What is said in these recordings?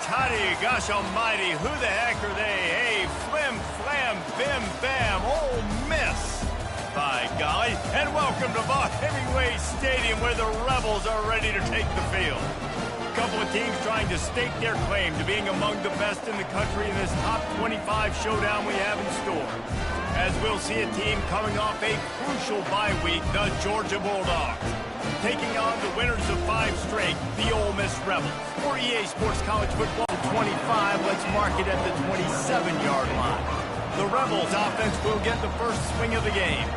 toddy, gosh almighty, who the heck are they? Hey, flim, flam, bim, bam, Ole Miss. By golly, and welcome to Bob Hemingway Stadium where the Rebels are ready to take the field. A couple of teams trying to stake their claim to being among the best in the country in this top 25 showdown we have in store. As we'll see a team coming off a crucial bye week, the Georgia Bulldogs, taking on the winners of 5 straight, the Ole Miss Rebels. For EA Sports College Football 25, let's mark it at the 27-yard line. The Rebels offense will get the first swing of the game.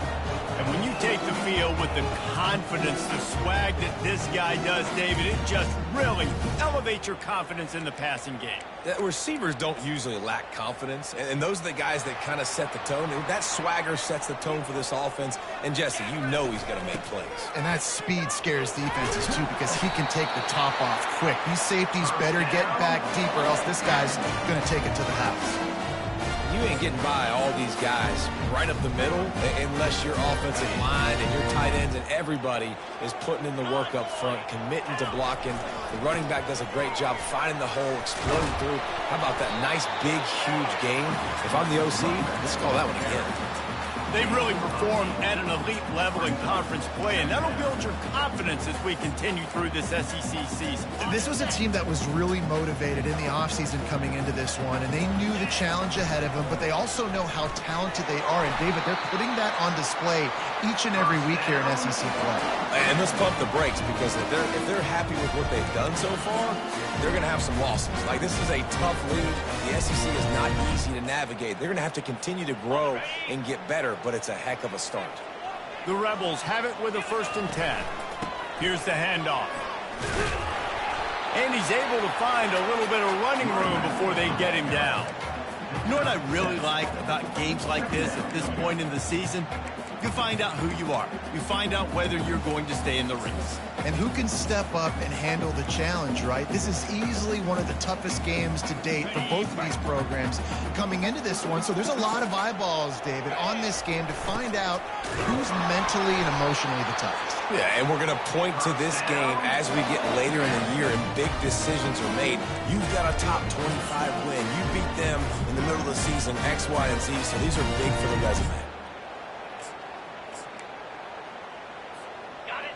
And when you take the field with the confidence, the swag that this guy does, David, it just really elevates your confidence in the passing game. Receivers don't usually lack confidence, and those are the guys that kind of set the tone. And that swagger sets the tone for this offense. And, Jesse, you know he's going to make plays. And that speed scares defenses, too, because he can take the top off quick. These safeties better get back deep, or else this guy's going to take it to the house. You ain't getting by all these guys right up the middle unless your offensive line and your tight ends and everybody is putting in the work up front, committing to blocking. The running back does a great job finding the hole, exploding through. How about that nice, big, huge game? If I'm the OC, let's call that one again. They really perform at an elite level in conference play, and that'll build your confidence as we continue through this SEC season. This was a team that was really motivated in the offseason coming into this one, and they knew the challenge ahead of them, but they also know how talented they are. And, David, they're putting that on display each and every week here in SEC play. And let's pump the brakes, because if they're happy with what they've done so far, they're going to have some losses. Like, this is a tough league. The SEC is not easy to navigate. They're going to have to continue to grow and get better, but it's a heck of a start. The Rebels have it with a 1st and 10. Here's the handoff. And he's able to find a little bit of running room before they get him down. You know what I really like about games like this at this point in the season? You find out who you are. You find out whether you're going to stay in the race. And who can step up and handle the challenge, right? This is easily one of the toughest games to date for both of these programs coming into this one. So there's a lot of eyeballs, David, on this game to find out who's mentally and emotionally the toughest. Yeah, and we're going to point to this game as we get later in the year and big decisions are made. You've got a top 25 win. You beat them in the middle of the season, X, Y, and Z, so these are big for the resume.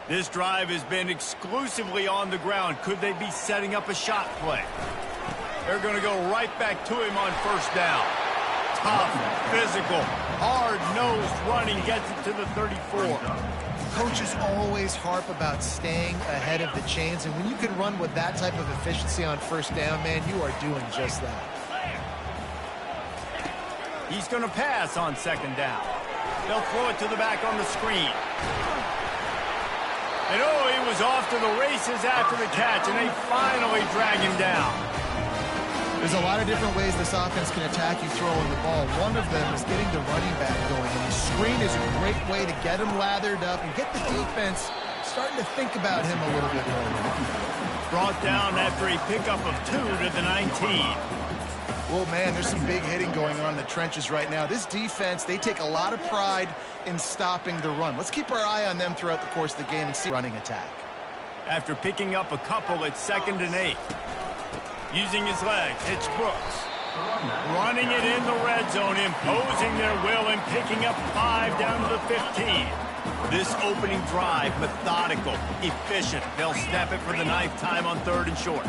This drive has been exclusively on the ground. Could they be setting up a shot play? They're going to go right back to him on 1st down. Tough, physical, hard-nosed running gets it to the 34. Coaches always harp about staying ahead of the chains, and when you can run with that type of efficiency on 1st down, man, you are doing just that. He's going to pass on 2nd down. They'll throw it to the back on the screen. And oh, he was off to the races after the catch, and they finally drag him down. There's a lot of different ways this offense can attack you throwing the ball. One of them is getting the running back going, and the screen is a great way to get him lathered up and get the defense starting to think about him a little bit more. Brought down after a pickup of 2 to the 19. Well, man, there's some big hitting going on in the trenches right now. This defense, they take a lot of pride in stopping the run. Let's keep our eye on them throughout the course of the game and see running attack. After picking up a couple, it's 2nd and 8. Using his legs, it's Brooks. Running it in the red zone, imposing their will and picking up 5 down to the 15. This opening drive, methodical, efficient. They'll snap it for the 9th time on 3rd and short.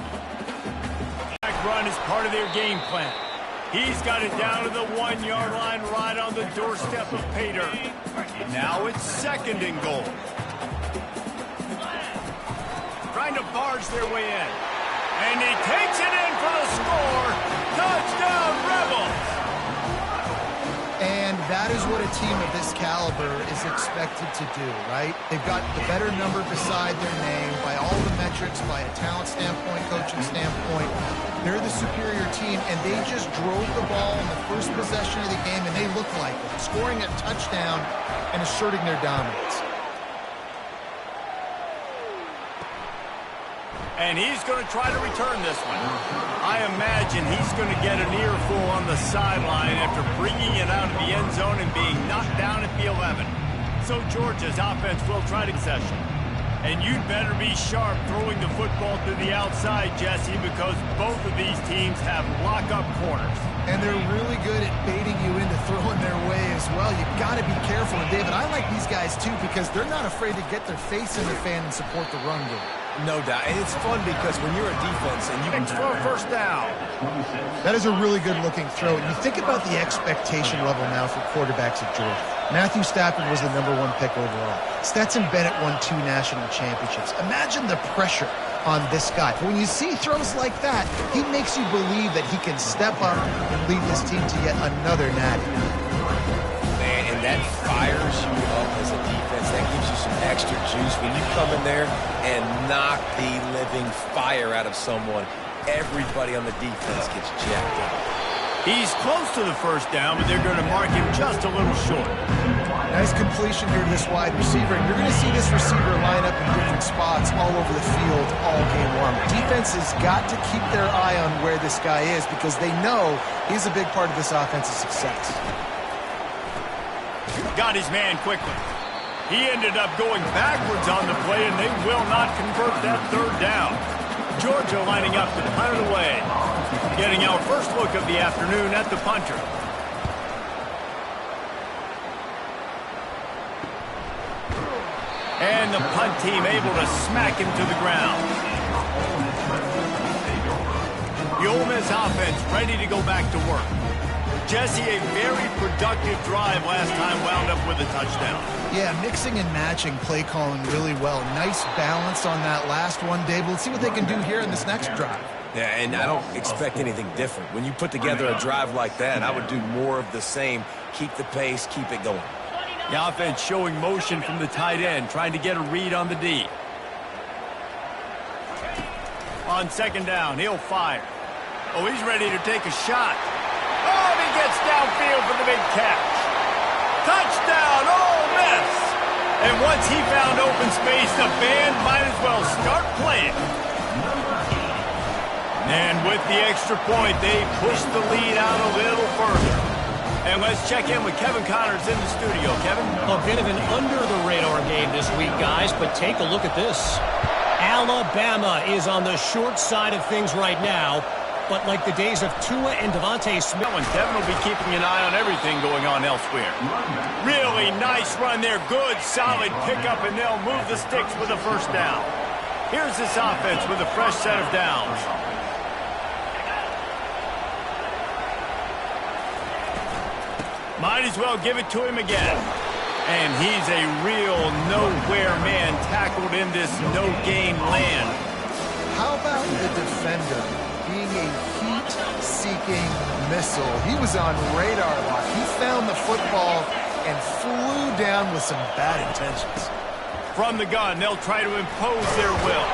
Run is part of their game plan. He's got it down to the 1-yard line right on the doorstep of pay dirt. Now it's 2nd and goal. Trying to barge their way in. And he takes it in for the score. Touchdown, Rebels! And that is what a team of this caliber is expected to do, right? They've got the better number beside their name by all the metrics, by a talent standpoint, coaching standpoint. They're the superior team, and they just drove the ball in the first possession of the game, and they look like it, scoring a touchdown and asserting their dominance. And he's going to try to return this one. I imagine he's going to get an earful on the sideline after bringing it out of the end zone and being knocked down at the 11. So Georgia's offense will try to possession. And you'd better be sharp throwing the football to the outside, Jesse, because both of these teams have lock-up corners. And they're really good at baiting you into throwing their way as well. You've got to be careful. And, David, I like these guys, too, because they're not afraid to get their face in the fan and support the run game. No doubt. And it's fun because when you're a defense and you can For a first down. That is a really good-looking throw. And you think about the expectation level now for quarterbacks at Georgia. Matthew Stafford was the #1 pick overall. Stetson Bennett won 2 national championships. Imagine the pressure on this guy. But when you see throws like that, he makes you believe that he can step up and lead this team to yet another natty. Man, and that fires you up as a defense. That gives you some extra juice when you come in there and knock the living fire out of someone. Everybody on the defense gets jacked up. He's close to the first down, but they're going to mark him just a little short. Nice completion here to this wide receiver. And you're going to see this receiver line up in different spots all over the field all game long. Defense has got to keep their eye on where this guy is because they know he's a big part of this offense's success. Got his man quickly. He ended up going backwards on the play, and they will not convert that third down. Georgia lining up to punt it away. Getting our first look of the afternoon at the punter. And the punt team able to smack him to the ground. The Ole Miss offense ready to go back to work. Jesse, a very productive drive last time, wound up with a touchdown. Yeah, mixing and matching play calling really well. Nice balance on that last one, Dave. Let's see what they can do here in this next drive. Yeah, and I don't expect anything different. When you put together a drive like that, I would do more of the same. Keep the pace, keep it going. The offense showing motion from the tight end, trying to get a read on the D. On second down, he'll fire. Oh, he's ready to take a shot. Oh, and he gets downfield for the big catch. Touchdown, Ole Miss! And once he found open space, the band might as well start playing. And with the extra point, they push the lead out a little further. And let's check in with Kevin Connors in the studio. Kevin? A bit of an under-the-radar game this week, guys, but take a look at this. Alabama is on the short side of things right now, but like the days of Tua and Devontae Smith. And Kevin will be keeping an eye on everything going on elsewhere. Really nice run there. Good, solid pickup, and they'll move the sticks with a first down. Here's this offense with a fresh set of downs. Might as well give it to him again. And he's a real nowhere man tackled in this no-gain land. How about the defender being a heat-seeking missile? He was on radar lock. He found the football and flew down with some bad intentions. From the gun, they'll try to impose their will.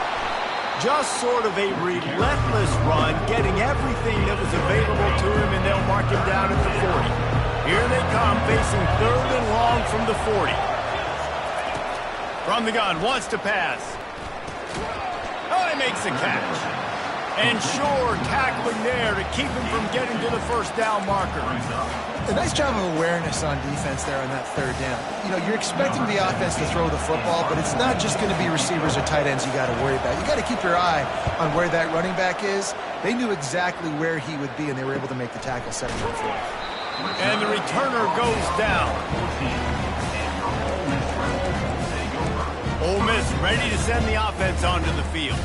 Just sort of a relentless run, getting everything that was available to him, and they'll mark him down at the 40. Here they come, facing third and long from the 40. From the gun, wants to pass. Oh, he makes the catch. And sure, tackling there to keep him from getting to the first down marker. A nice job of awareness on defense there on that third down. You know, you're expecting the offense to throw the football, but it's not just going to be receivers or tight ends you got to worry about. You got to keep your eye on where that running back is. They knew exactly where he would be, and they were able to make the tackle, setting him for it. And the returner goes down. Ole Miss ready to send the offense onto the field.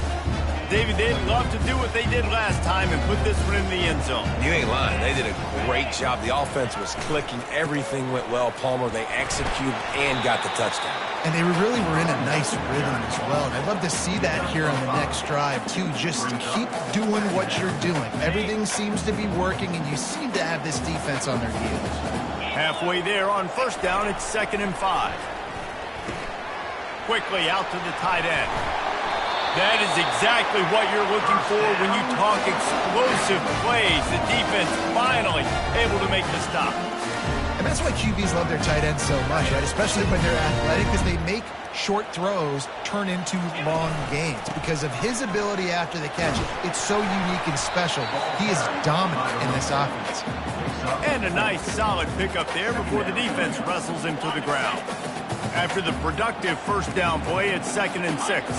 David, they'd love to do what they did last time and put this one in the end zone. You ain't lying. They did a great job. The offense was clicking. Everything went well. Palmer, they executed and got the touchdown. And they really were in a nice rhythm as well. And I'd love to see that here on the next drive, too. Just keep doing what you're doing. Everything seems to be working, and you seem to have this defense on their heels. Halfway there on first down, it's 2nd and 5. Quickly out to the tight end. That is exactly what you're looking for when you talk explosive plays. The defense finally able to make the stop. And that's why QBs love their tight ends so much, right? Especially when they're athletic, because they make short throws turn into long gains. Because of his ability after the catch, it's so unique and special. He is dominant in this offense. And a nice solid pickup there before the defense wrestles him to the ground. After the productive first down play, it's 2nd and 6.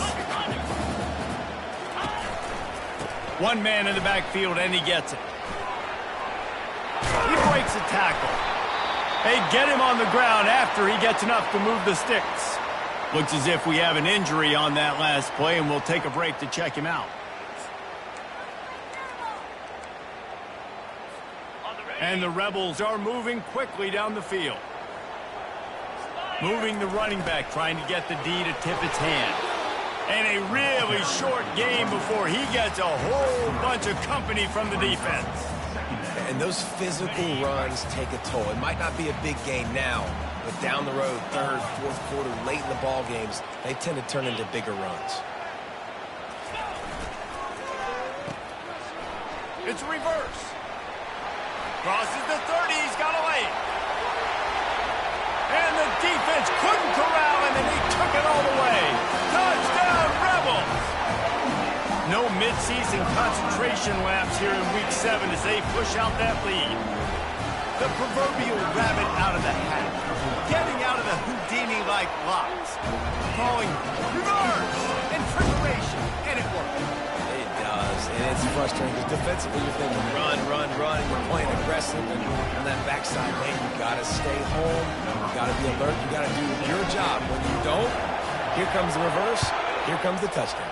One man in the backfield, and he gets it. He breaks a tackle. They get him on the ground after he gets enough to move the sticks. Looks as if we have an injury on that last play, and we'll take a break to check him out. And the Rebels are moving quickly down the field. Moving the running back, trying to get the D to tip its hand. And a really short game before he gets a whole bunch of company from the defense. And those physical runs take a toll. It might not be a big gain now, but down the road, 3rd, 4th quarter, late in the ball games, they tend to turn into bigger runs. It's reverse. Crosses the 30, he's got a lane. And the defense couldn't corral him, and he took it all the way. Touchdown, Rebels! No midseason concentration laps here in Week 7 as they push out that lead. The proverbial rabbit out of the hat. Getting out of the Houdini-like blocks. Calling reverse and preparation, and it worked. It does, and it's frustrating because defensively you're thinking run, and you're playing aggressive, and on that backside lane, you got to stay home, you got to be alert, you got to do your job. When you don't, here comes the reverse, here comes the touchdown.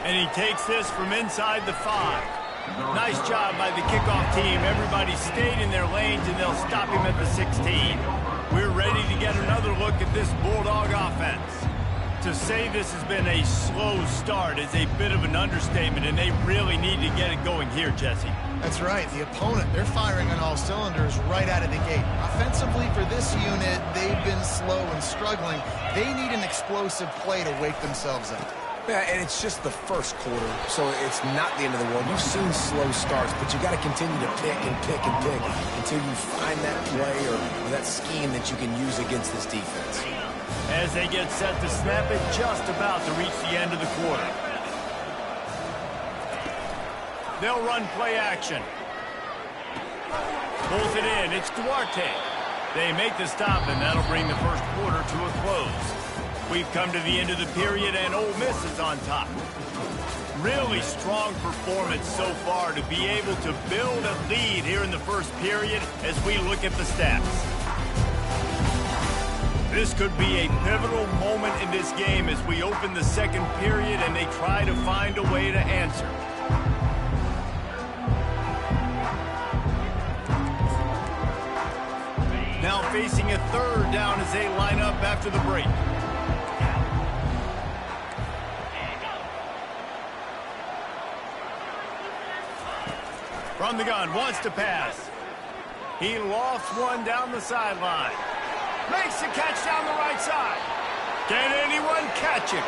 And he takes this from inside the 5. Nice job by the kickoff team. Everybody stayed in their lanes, and they'll stop him at the 16. We're ready to get another look at this Bulldog offense. To say this has been a slow start is a bit of an understatement, and they really need to get it going here, Jesse. That's right. The opponent, they're firing on all cylinders right out of the gate. Offensively, for this unit, they've been slow and struggling. They need an explosive play to wake themselves up. Yeah, and it's just the first quarter, so it's not the end of the world. You've seen slow starts, but you got to continue to pick until you find that play or that scheme that you can use against this defense. As they get set to snap it, just about to reach the end of the quarter. They'll run play action. Pulls it in. It's Duarte. They make the stop, and that'll bring the first quarter to a close. We've come to the end of the period, and Ole Miss is on top. Really strong performance so far to be able to build a lead here in the first period as we look at the stats. This could be a pivotal moment in this game as we open the second period and they try to find a way to answer. Now facing a 3rd down as they line up after the break. From the gun, wants to pass. He lofts one down the sideline. Makes the catch down the right side. Can anyone catch him?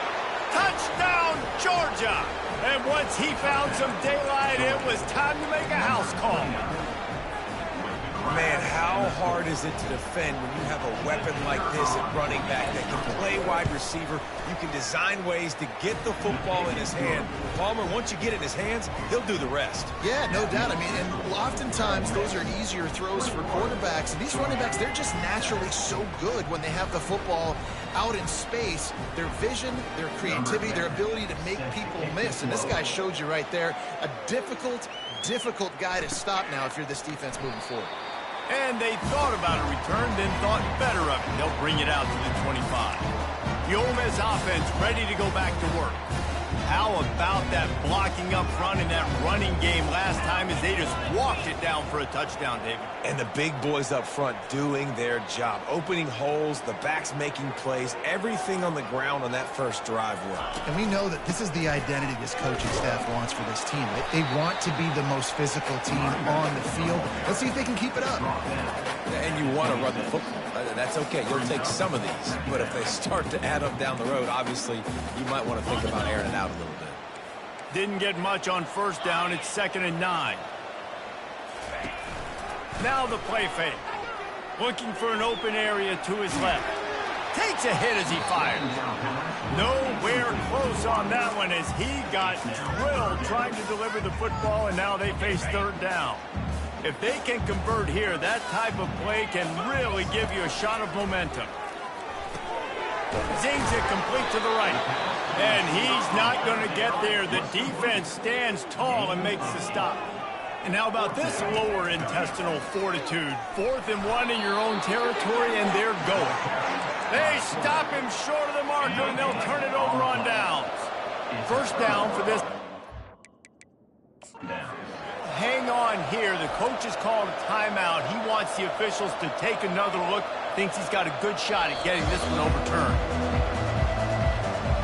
Touchdown, Georgia! And once he found some daylight, it was time to make a house call. Man, how hard is it to defend when you have a weapon like this at running back that can play wide receiver? You can design ways to get the football in his hand. Palmer, once you get it in his hands, he'll do the rest. Yeah, no doubt. I mean, and oftentimes those are easier throws for quarterbacks. And these running backs, they're just naturally so good when they have the football out in space. Their vision, their creativity, their ability to make people miss. And this guy showed you right there, a difficult guy to stop now if you're this defense moving forward. And they thought about a return, then thought better of it. They'll bring it out to the 25. The Ole Miss offense ready to go back to work. How about that blocking up front in that running game last time as they just walked it down for a touchdown, David? And the big boys up front doing their job. Opening holes, the backs making plays, everything on the ground on that first drive worked. And we know that this is the identity this coaching staff wants for this team. They want to be the most physical team on the field. Let's see if they can keep it up. And you want to run the football. That's okay. You'll take some of these. But if they start to add up down the road, obviously, you might want to think about airing it out a little bit. Didn't get much on first down. It's 2nd and 9. Now the play fake. Looking for an open area to his left. Takes a hit as he fires. Nowhere close on that one as he got drilled trying to deliver the football, and now they face 3rd down. If they can convert here, that type of play can really give you a shot of momentum. Zings it complete to the right. And he's not going to get there. The defense stands tall and makes the stop. And how about this lower intestinal fortitude? 4th and 1 in your own territory, and they're going. They stop him short of the marker, and they'll turn it over on downs. First down for this. Hang on here. The coach has called a timeout. He wants the officials to take another look. Thinks he's got a good shot at getting this one overturned.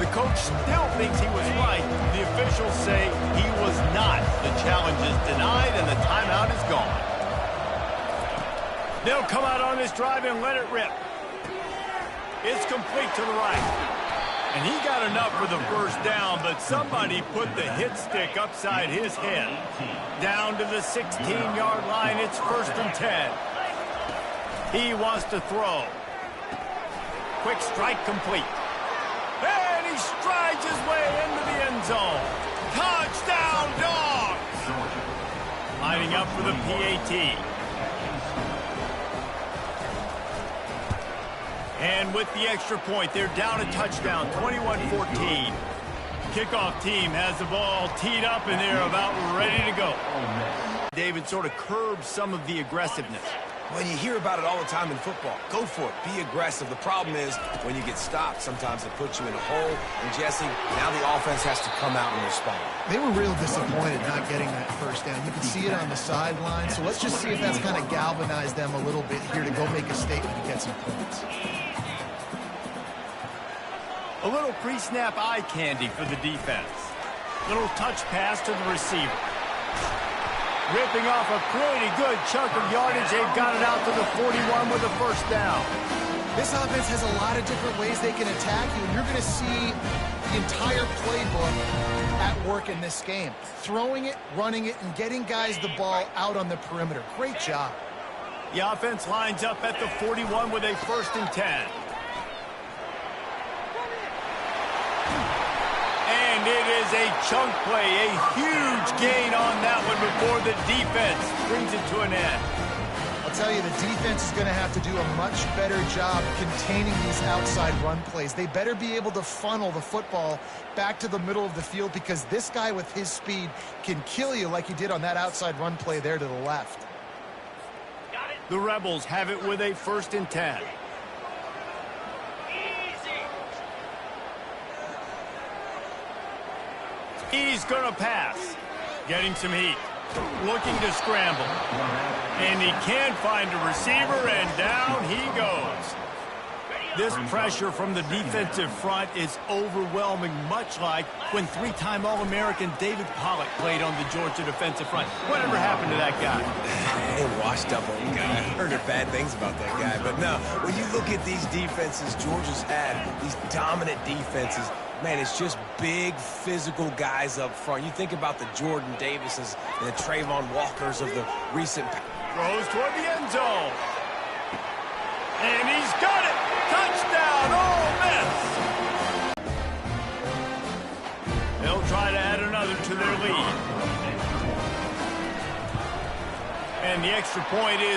The coach still thinks he was right. The officials say he was not. The challenge is denied, and the timeout is gone. They'll come out on this drive and let it rip. It's complete to the right. And he got enough for the first down, but somebody put the hit stick upside his head. Down to the 16-yard line, it's 1st and 10. He wants to throw. Quick strike complete. And he strides his way into the end zone. Touchdown, Dogs! Lining up for the PAT. And with the extra point, they're down a touchdown, 21-14. Kickoff team has the ball teed up, and they're about ready to go. David sort of curbs some of the aggressiveness. Well, you hear about it all the time in football. Go for it. Be aggressive. The problem is when you get stopped, sometimes it puts you in a hole. And, Jesse, now the offense has to come out and respond. They were real disappointed not getting that first down. You can see it on the sideline. So let's just see if that's kind of galvanized them a little bit here to go make a statement and get some points. A little pre-snap eye candy for the defense. Little touch pass to the receiver. Ripping off a pretty good chunk of yardage. They've got it out to the 41 with a first down. This offense has a lot of different ways they can attack you, and you're going to see the entire playbook at work in this game. Throwing it, running it, and getting guys the ball out on the perimeter. Great job. The offense lines up at the 41 with a 1st and 10. And it is a chunk play, a huge gain on that one before the defense brings it to an end. I'll tell you, the defense is going to have to do a much better job containing these outside run plays. They better be able to funnel the football back to the middle of the field because this guy with his speed can kill you like he did on that outside run play there to the left. The Rebels have it with a 1st and 10. He's going to pass. Getting some heat. Looking to scramble. And he can't find a receiver, and down he goes. This pressure from the defensive front is overwhelming, much like when 3-time All-American David Pollock played on the Georgia defensive front. Whatever happened to that guy? Hey, washed up old guy. I heard bad things about that guy. But no, when you look at these defenses Georgia's had, these dominant defenses, man, it's just big, physical guys up front. You think about the Jordan Davises and the Trayvon Walkers of the recent... Throws toward the end zone. And he's got it! Touchdown, Ole Miss! They'll try to add another to their lead. And the extra point is